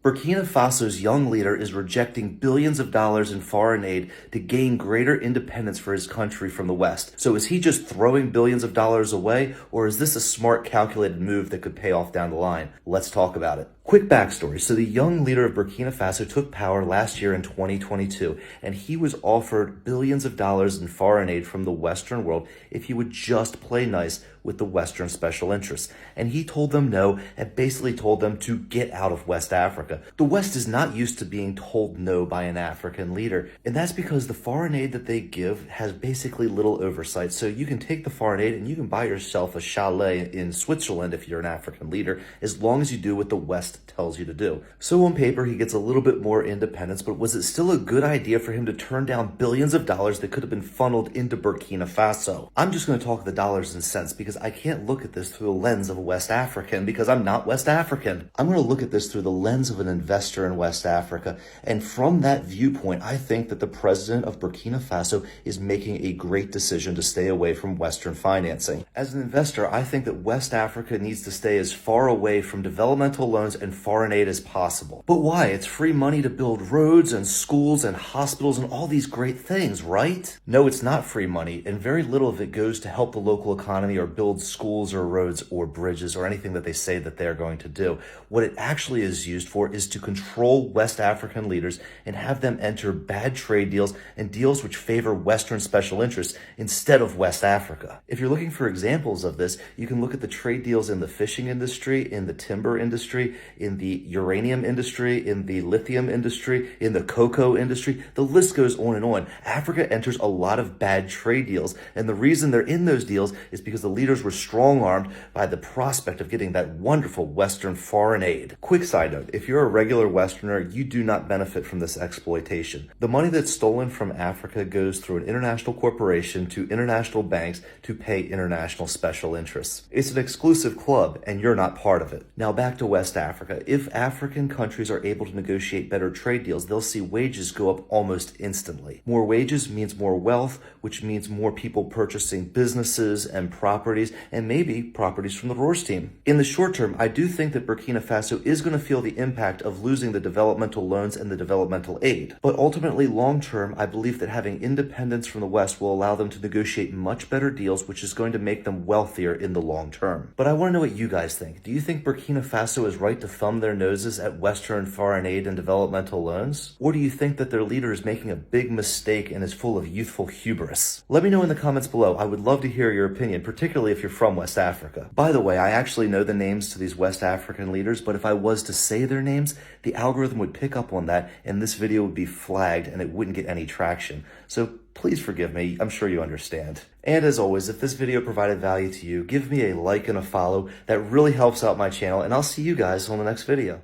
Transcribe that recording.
Burkina Faso's young leader is rejecting billions of dollars in foreign aid to gain greater independence for his country from the West. So is he just throwing billions of dollars away, or is this a smart, calculated move that could pay off down the line? Let's talk about it. Quick backstory. So the young leader of Burkina Faso took power last year in 2022, and he was offered billions of dollars in foreign aid from the Western world if he would just play nice with the Western special interests. And he told them no, and basically told them to get out of West Africa. The West is not used to being told no by an African leader, and that's because the foreign aid that they give has basically little oversight. So you can take the foreign aid and you can buy yourself a chalet in Switzerland if you're an African leader, as long as you do what the West tells you to do. So on paper, he gets a little bit more independence, but was it still a good idea for him to turn down billions of dollars that could have been funneled into Burkina Faso? I'm just going to talk the dollars and cents because I can't look at this through the lens of a West African because I'm not West African. I'm going to look at this through the lens of an investor in West Africa. And from that viewpoint, I think that the president of Burkina Faso is making a great decision to stay away from Western financing. As an investor, I think that West Africa needs to stay as far away from developmental loans and foreign aid as possible. But why? It's free money to build roads and schools and hospitals and all these great things, right? No, it's not free money, and very little of it goes to help the local economy or build schools or roads or bridges or anything that they say that they're going to do. What it actually is used for is to control West African leaders and have them enter bad trade deals and deals which favor Western special interests instead of West Africa. If you're looking for examples of this, you can look at the trade deals in the fishing industry, in the timber industry, in the uranium industry, in the lithium industry, in the cocoa industry. The list goes on and on. Africa enters a lot of bad trade deals, and the reason they're in those deals is because the leaders were strong-armed by the prospect of getting that wonderful Western foreign aid. Quick side note, if you're a regular Westerner, you do not benefit from this exploitation. The money that's stolen from Africa goes through an international corporation to international banks to pay international special interests. It's an exclusive club, and you're not part of it. Now back to West Africa. If African countries are able to negotiate better trade deals, they'll see wages go up almost instantly. More wages means more wealth, which means more people purchasing businesses and properties, and maybe properties from the Roars team. In the short term, I do think that Burkina Faso is going to feel the impact of losing the developmental loans and the developmental aid. But ultimately, long term, I believe that having independence from the West will allow them to negotiate much better deals, which is going to make them wealthier in the long term. But I want to know what you guys think. Do you think Burkina Faso is right to thumb their noses at Western foreign aid and developmental loans? Or do you think that their leader is making a big mistake and is full of youthful hubris? Let me know in the comments below. I would love to hear your opinion, particularly if you're from West Africa. By the way, I actually know the names to these West African leaders, but if I was to say their names, the algorithm would pick up on that and this video would be flagged and it wouldn't get any traction. So please forgive me. I'm sure you understand. And as always, if this video provided value to you, give me a like and a follow. That really helps out my channel, and I'll see you guys on the next video.